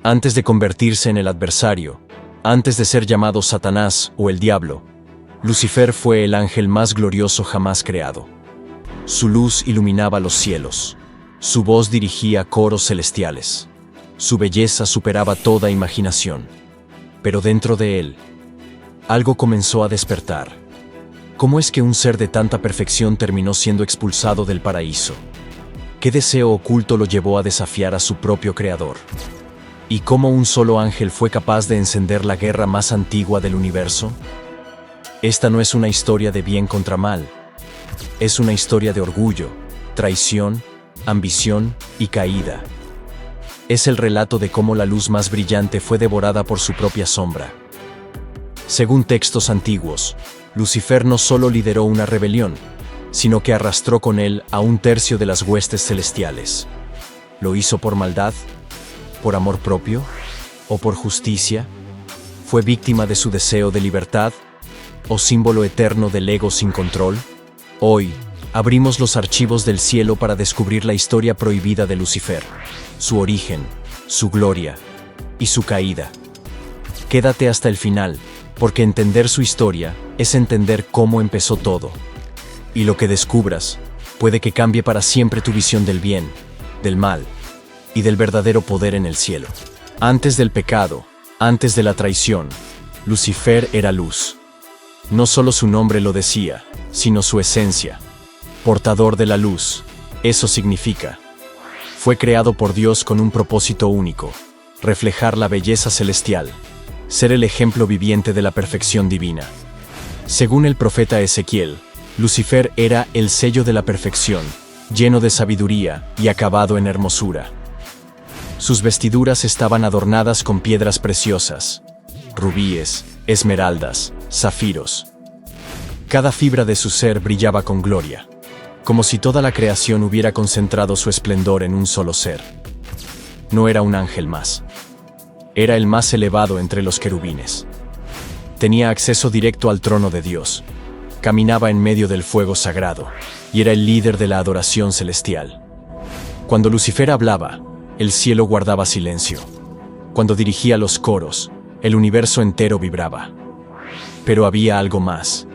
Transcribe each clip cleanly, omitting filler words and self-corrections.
Antes de convertirse en el adversario, antes de ser llamado Satanás o el diablo, Lucifer fue el ángel más glorioso jamás creado. Su luz iluminaba los cielos, su voz dirigía coros celestiales, su belleza superaba toda imaginación. Pero dentro de él, algo comenzó a despertar. ¿Cómo es que un ser de tanta perfección terminó siendo expulsado del paraíso? ¿Qué deseo oculto lo llevó a desafiar a su propio creador? ¿Y cómo un solo ángel fue capaz de encender la guerra más antigua del universo? Esta no es una historia de bien contra mal. Es una historia de orgullo, traición, ambición y caída. Es el relato de cómo la luz más brillante fue devorada por su propia sombra. Según textos antiguos, Lucifer no solo lideró una rebelión, sino que arrastró con él a un tercio de las huestes celestiales. ¿Lo hizo por maldad? ¿Por amor propio? ¿O por justicia? ¿Fue víctima de su deseo de libertad? ¿O símbolo eterno del ego sin control? Hoy, abrimos los archivos del cielo para descubrir la historia prohibida de Lucifer, su origen, su gloria y su caída. Quédate hasta el final, porque entender su historia es entender cómo empezó todo. Y lo que descubras puede que cambie para siempre tu visión del bien, del mal y del verdadero poder en el cielo. Antes del pecado, antes de la traición, Lucifer era luz. No solo su nombre lo decía, sino su esencia. Portador de la luz, eso significa. Fue creado por Dios con un propósito único: reflejar la belleza celestial, ser el ejemplo viviente de la perfección divina. Según el profeta Ezequiel, Lucifer era el sello de la perfección, lleno de sabiduría y acabado en hermosura. Sus vestiduras estaban adornadas con piedras preciosas, rubíes, esmeraldas, zafiros. Cada fibra de su ser brillaba con gloria, como si toda la creación hubiera concentrado su esplendor en un solo ser. No era un ángel más. Era el más elevado entre los querubines. Tenía acceso directo al trono de Dios. Caminaba en medio del fuego sagrado, y era el líder de la adoración celestial. Cuando Lucifer hablaba, el cielo guardaba silencio. Cuando dirigía los coros, el universo entero vibraba. Pero había algo más.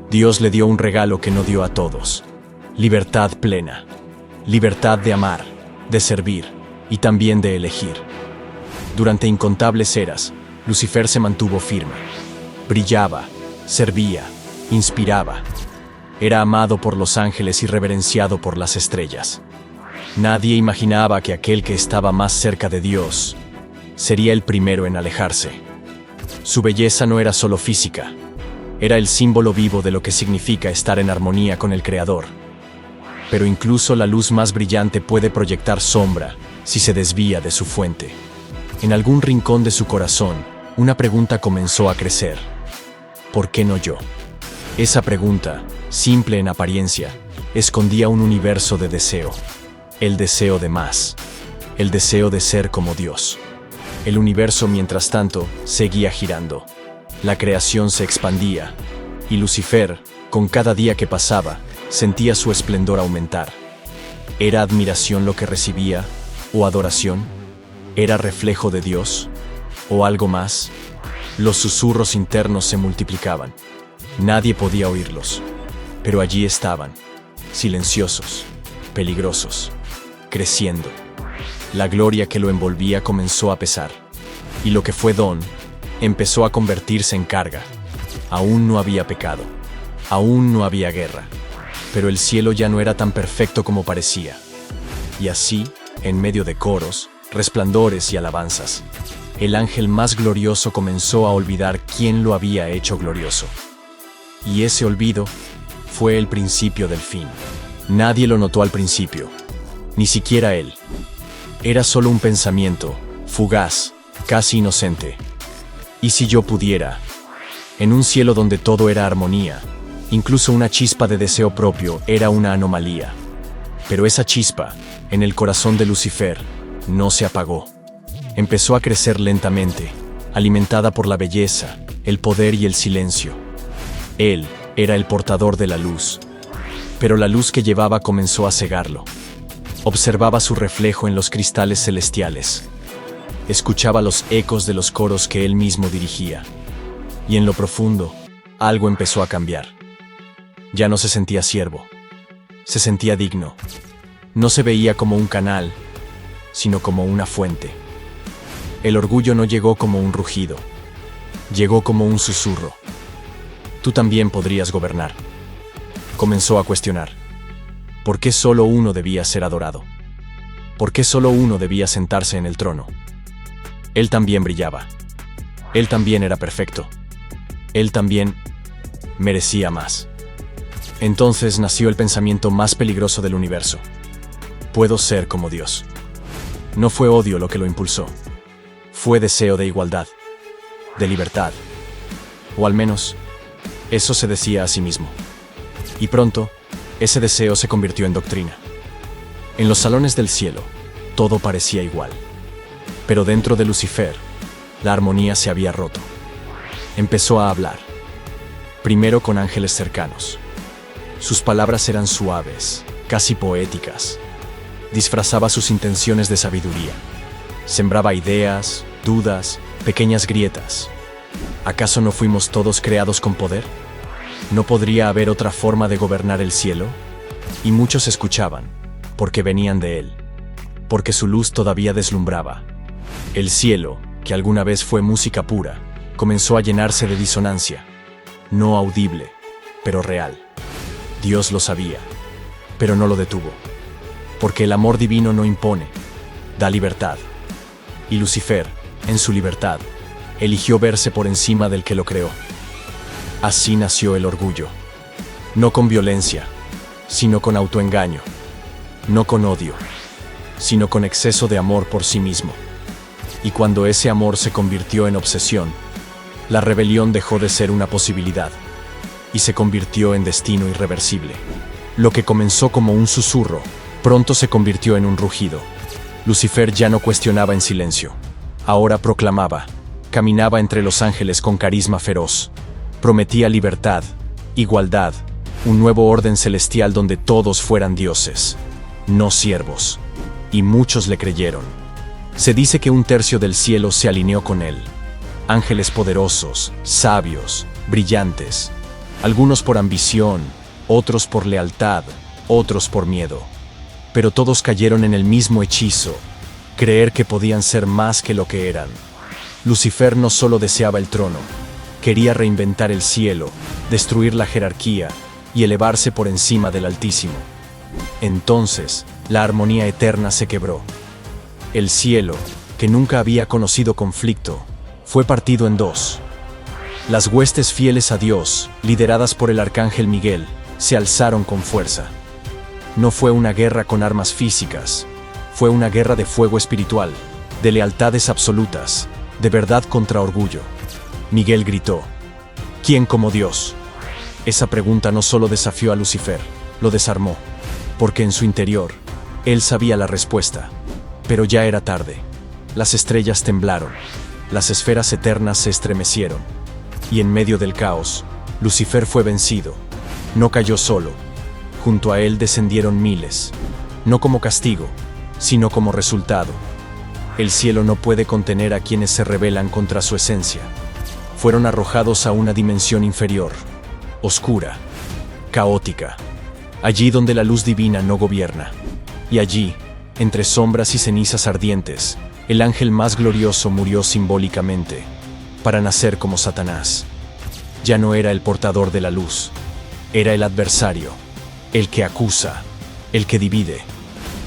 Dios le dio un regalo que no dio a todos: libertad plena, libertad de amar, de servir y también de elegir. Durante incontables eras, Lucifer se mantuvo firme. Brillaba, servía, inspiraba. Era amado por los ángeles y reverenciado por las estrellas. Nadie imaginaba que aquel que estaba más cerca de Dios sería el primero en alejarse. Su belleza no era solo física, era el símbolo vivo de lo que significa estar en armonía con el Creador. Pero incluso la luz más brillante puede proyectar sombra si se desvía de su fuente. En algún rincón de su corazón, una pregunta comenzó a crecer: ¿por qué no yo? Esa pregunta, simple en apariencia, escondía un universo de deseo. El deseo de más. El deseo de ser como Dios. El universo, mientras tanto, seguía girando. La creación se expandía, y Lucifer, con cada día que pasaba, sentía su esplendor aumentar. ¿Era admiración lo que recibía, o adoración? ¿Era reflejo de Dios, o algo más? Los susurros internos se multiplicaban. Nadie podía oírlos, pero allí estaban, silenciosos, peligrosos, creciendo. La gloria que lo envolvía comenzó a pesar, y lo que fue don empezó a convertirse en carga. Aún no había pecado, aún no había guerra, pero el cielo ya no era tan perfecto como parecía. Y así, en medio de coros, resplandores y alabanzas, el ángel más glorioso comenzó a olvidar quién lo había hecho glorioso. Y ese olvido fue el principio del fin. Nadie lo notó al principio, ni siquiera él. Era solo un pensamiento, fugaz, casi inocente. ¿Y si yo pudiera? En un cielo donde todo era armonía, incluso una chispa de deseo propio era una anomalía. Pero esa chispa, en el corazón de Lucifer, no se apagó. Empezó a crecer lentamente, alimentada por la belleza, el poder y el silencio. Él era el portador de la luz, pero la luz que llevaba comenzó a cegarlo. Observaba su reflejo en los cristales celestiales. Escuchaba los ecos de los coros que él mismo dirigía. Y en lo profundo, algo empezó a cambiar. Ya no se sentía siervo. Se sentía digno. No se veía como un canal, sino como una fuente. El orgullo no llegó como un rugido. Llegó como un susurro. Tú también podrías gobernar. Comenzó a cuestionar. ¿Por qué solo uno debía ser adorado? ¿Por qué solo uno debía sentarse en el trono? Él también brillaba. Él también era perfecto. Él también merecía más. Entonces nació el pensamiento más peligroso del universo. Puedo ser como Dios. No fue odio lo que lo impulsó. Fue deseo de igualdad, de libertad. O al menos, eso se decía a sí mismo. Y pronto, ese deseo se convirtió en doctrina. En los salones del cielo, todo parecía igual. Pero dentro de Lucifer, la armonía se había roto. Empezó a hablar. Primero con ángeles cercanos. Sus palabras eran suaves, casi poéticas. Disfrazaba sus intenciones de sabiduría. Sembraba ideas, dudas, pequeñas grietas. ¿Acaso no fuimos todos creados con poder? ¿No podría haber otra forma de gobernar el cielo? Y muchos escuchaban, porque venían de él, porque su luz todavía deslumbraba. El cielo, que alguna vez fue música pura, comenzó a llenarse de disonancia, no audible, pero real. Dios lo sabía, pero no lo detuvo, porque el amor divino no impone, da libertad. Y Lucifer, en su libertad, eligió verse por encima del que lo creó. Así nació el orgullo, no con violencia, sino con autoengaño, no con odio, sino con exceso de amor por sí mismo. Y cuando ese amor se convirtió en obsesión, la rebelión dejó de ser una posibilidad y se convirtió en destino irreversible. Lo que comenzó como un susurro, pronto se convirtió en un rugido. Lucifer ya no cuestionaba en silencio. Ahora proclamaba, caminaba entre los ángeles con carisma feroz. Prometía libertad, igualdad, un nuevo orden celestial donde todos fueran dioses, no siervos. Y muchos le creyeron. Se dice que 1/3 del cielo se alineó con él. Ángeles poderosos, sabios, brillantes. Algunos por ambición, otros por lealtad, otros por miedo. Pero todos cayeron en el mismo hechizo, creer que podían ser más que lo que eran. Lucifer no solo deseaba el trono, quería reinventar el cielo, destruir la jerarquía y elevarse por encima del Altísimo. Entonces, la armonía eterna se quebró. El cielo, que nunca había conocido conflicto, fue partido en dos. Las huestes fieles a Dios, lideradas por el arcángel Miguel, se alzaron con fuerza. No fue una guerra con armas físicas, fue una guerra de fuego espiritual, de lealtades absolutas, de verdad contra orgullo. Miguel gritó, ¿quién como Dios? Esa pregunta no solo desafió a Lucifer, lo desarmó, porque en su interior, él sabía la respuesta. Pero ya era tarde. Las estrellas temblaron, las esferas eternas se estremecieron, y en medio del caos, Lucifer fue vencido. No cayó solo. Junto a él descendieron miles, no como castigo, sino como resultado. El cielo no puede contener a quienes se rebelan contra su esencia. Fueron arrojados a una dimensión inferior, oscura, caótica, allí donde la luz divina no gobierna. Y allí, entre sombras y cenizas ardientes, el ángel más glorioso murió simbólicamente, para nacer como Satanás. Ya no era el portador de la luz, era el adversario, el que acusa, el que divide.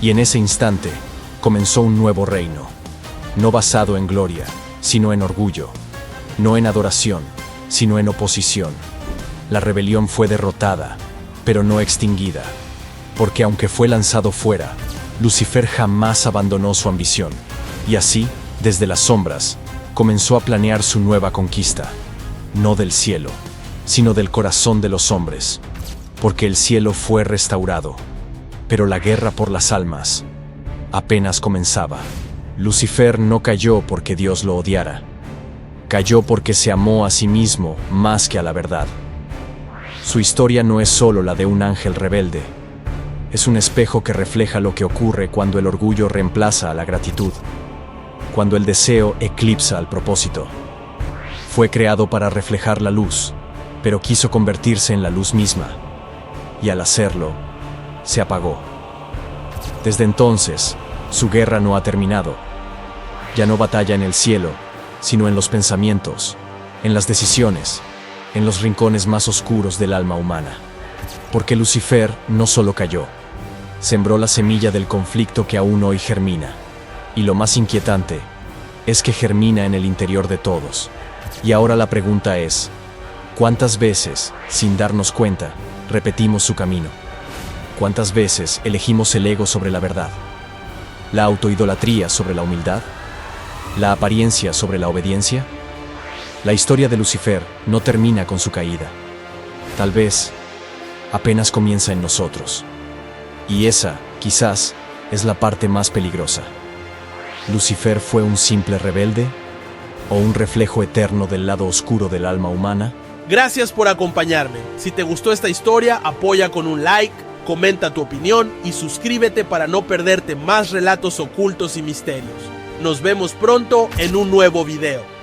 Y en ese instante, comenzó un nuevo reino, no basado en gloria, sino en orgullo, no en adoración, sino en oposición. La rebelión fue derrotada, pero no extinguida, porque aunque fue lanzado fuera, Lucifer jamás abandonó su ambición, y así, desde las sombras, comenzó a planear su nueva conquista, no del cielo, sino del corazón de los hombres, porque el cielo fue restaurado, pero la guerra por las almas apenas comenzaba. Lucifer no cayó porque Dios lo odiara, cayó porque se amó a sí mismo más que a la verdad. Su historia no es solo la de un ángel rebelde, es un espejo que refleja lo que ocurre cuando el orgullo reemplaza a la gratitud. cuando el deseo eclipsa al propósito. Fue creado para reflejar la luz, pero quiso convertirse en la luz misma, y al hacerlo, se apagó. Desde entonces, su guerra no ha terminado. Ya no batalla en el cielo, sino en los pensamientos, en las decisiones, en los rincones más oscuros del alma humana. Porque Lucifer no solo cayó, sembró la semilla del conflicto que aún hoy germina. Y lo más inquietante es que germina en el interior de todos. Y ahora la pregunta es, ¿cuántas veces, sin darnos cuenta, repetimos su camino? ¿Cuántas veces elegimos el ego sobre la verdad? ¿La autoidolatría sobre la humildad? ¿La apariencia sobre la obediencia? La historia de Lucifer no termina con su caída. Tal vez apenas comienza en nosotros. Y esa, quizás, es la parte más peligrosa. ¿Lucifer fue un simple rebelde? ¿O un reflejo eterno del lado oscuro del alma humana? Gracias por acompañarme. Si te gustó esta historia, apoya con un like, comenta tu opinión y suscríbete para no perderte más relatos ocultos y misterios. Nos vemos pronto en un nuevo video.